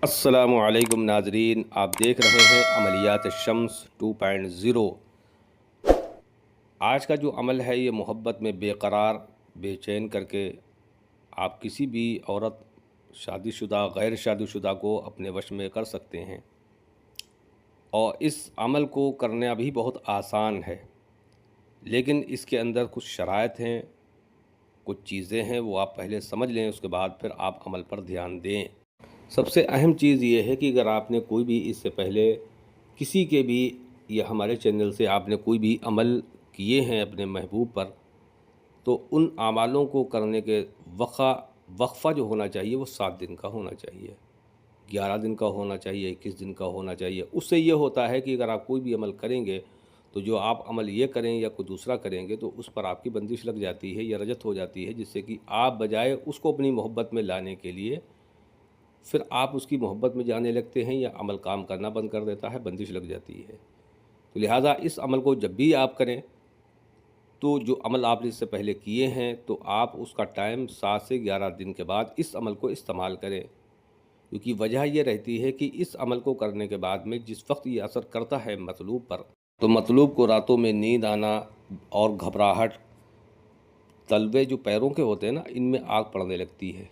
अस्सलामुअलैकुम नाजरीन, आप देख रहे हैं अमलियात शम्स 2.0। आज का जो अमल है ये मोहब्बत में बेकरार बेचैन करके आप किसी भी औरत शादीशुदा गैर शादीशुदा को अपने वश में कर सकते हैं। और इस अमल को करना भी बहुत आसान है, लेकिन इसके अंदर कुछ शराइत हैं, कुछ चीज़ें हैं, वो आप पहले समझ लें, उसके बाद फिर आप अमल पर ध्यान दें। सबसे अहम चीज़ ये है कि अगर आपने कोई भी इससे पहले किसी के भी या हमारे चैनल से आपने कोई भी अमल किए हैं अपने महबूब पर, तो उन अमालों को करने के वक्फ़ा जो होना चाहिए वो 7 दिन का होना चाहिए, 11 दिन का होना चाहिए, 21 दिन का होना चाहिए। उससे ये होता है कि अगर आप कोई भी अमल करेंगे तो जो आप अमल ये करें या कोई दूसरा करेंगे तो उस पर आपकी बंदिश लग जाती है या रजत हो जाती है, जिससे कि आप बजाय उसको अपनी मोहब्बत में लाने के लिए फिर आप उसकी मोहब्बत में जाने लगते हैं या अमल काम करना बंद कर देता है, बंदिश लग जाती है। तो लिहाजा इस अमल को जब भी आप करें तो जो अमल आपने इससे पहले किए हैं तो आप उसका टाइम 7 से 11 दिन के बाद इस अमल को इस्तेमाल करें, क्योंकि वजह यह रहती है कि इस अमल को करने के बाद में जिस वक्त ये असर करता है मतलूब पर, तो मतलूब को रातों में नींद आना और घबराहट, तलवे जो पैरों के होते हैं ना, इनमें आग पड़ने लगती है,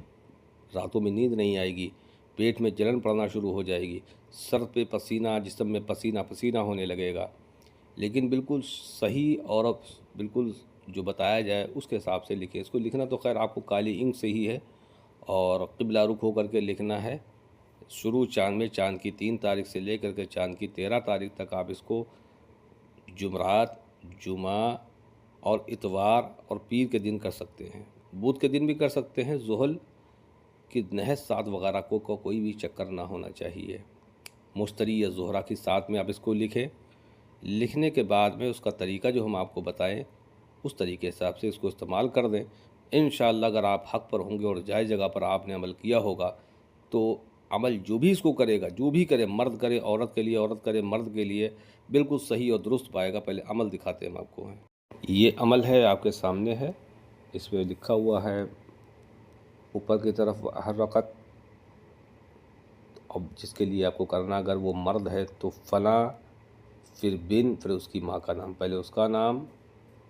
रातों में नींद नहीं आएगी, पेट में जलन पड़ना शुरू हो जाएगी, सर पे पसीना, जिस्म में पसीना पसीना होने लगेगा। लेकिन बिल्कुल सही और अब बिल्कुल जो बताया जाए उसके हिसाब से लिखें। इसको लिखना तो खैर आपको काली इंक से ही है और क़िबला रुख होकर के लिखना है। शुरू चाँद में, चाँद की 3 तारीख से लेकर के चाँद की 13 तारीख तक आप इसको जुमरात, जुमा और इतवार और पीर के दिन कर सकते हैं। बुध के दिन भी कर सकते हैं, ज़ुहल कि नहस साथ वगैरह को कोई भी चक्कर ना होना चाहिए। मुश्तरी या ज़ोहरा की साथ में आप इसको लिखें। लिखने के बाद में उसका तरीका जो हम आपको बताएं उस तरीके हिसाब से इसको इस्तेमाल कर दें। इंशाअल्लाह अगर आप हक़ पर होंगे और जायज़ जगह पर आपने अमल किया होगा तो अमल जो भी इसको करेगा, जो भी करे, मर्द करे औरत के लिए, औरत करे मर्द के लिए, बिल्कुल सही और दुरुस्त पाएगा। पहले अमल दिखाते हैं हम आपको। ये अमल है, आपके सामने है, इसमें लिखा हुआ है ऊपर की तरफ हर वक़्त। अब जिसके लिए आपको करना, अगर वो मर्द है तो फ़लाँ, फिर बिन, फिर उसकी माँ का नाम, पहले उसका नाम,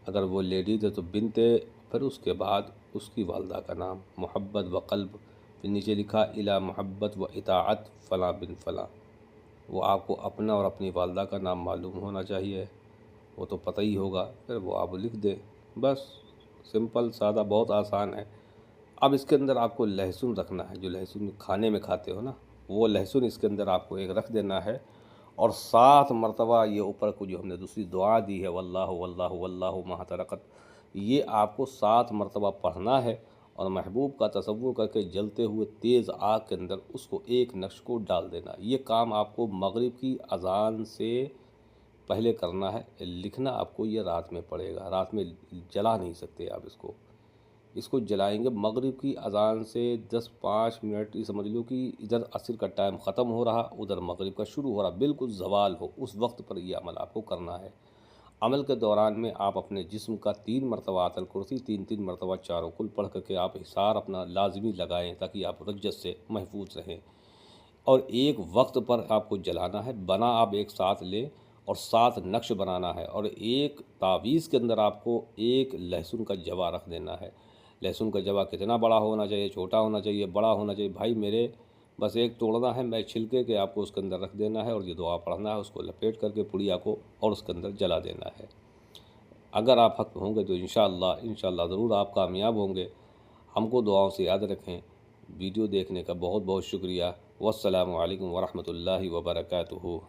अगर वो लेडीज़ है तो बिनते, फिर उसके बाद उसकी वालदा का नाम, मोहब्बत व क़ल्ब, फिर नीचे लिखा इला मोहब्बत व इताअत फ़लाँ बिन फ़लाँ। वो आपको अपना और अपनी वालदा का नाम मालूम होना चाहिए, वो तो पता ही होगा, फिर वो आप लिख दें। बस सिंपल सादा, बहुत आसान है। अब इसके अंदर आपको लहसुन रखना है, जो लहसुन खाने में खाते हो ना, वो लहसुन इसके अंदर आपको एक रख देना है। और 7 मरतबा ये ऊपर को जो हमने दूसरी दुआ दी है, वल्लाहु वल्लाहु वल्लाहु मा तरकत, ये आपको 7 मरतबा पढ़ना है और महबूब का तसव्वुर करके जलते हुए तेज़ आग के अंदर उसको एक नक्श को डाल देना। ये काम आपको मगरिब की अज़ान से पहले करना है। लिखना आपको ये रात में पड़ेगा, रात में जला नहीं सकते आप इसको जलाएंगे मगरिब की अज़ान से 10-5 मिनट, ये समझ लो कि इधर असर का टाइम ख़त्म हो रहा, उधर मगरिब का शुरू हो रहा, बिल्कुल ज़वाल हो, उस वक्त पर यह अमल आपको करना है। अमल के दौरान में आप अपने जिस्म का 3 मरतबा आयतुल कुर्सी, 3-3 मरतबा चारों कुल पढ़ करके आप हिसार अपना लाजमी लगाएँ, ताकि आप रज्जत से महफूज रहें। और एक वक्त पर आपको जलाना है। बना आप एक साथ लें और 7 नक्श बनाना है और एक तावीज़ के अंदर आपको एक लहसुन का जवा रख देना है। लहसुन का जवा कितना बड़ा होना चाहिए, छोटा होना चाहिए, बड़ा होना चाहिए, भाई मेरे बस एक तोड़ना है, मैं छिलके के आपको उसके अंदर रख देना है और ये दुआ पढ़ना है, उसको लपेट करके पुड़िया को और उसके अंदर जला देना है। अगर आप हक़ होंगे तो इंशाअल्लाह ज़रूर आप कामयाब होंगे। हमको दुआओं से याद रखें। वीडियो देखने का बहुत बहुत शुक्रिया। वस्सलामु अलैकुम वरहमतुल्लाहि वबरकातुहू।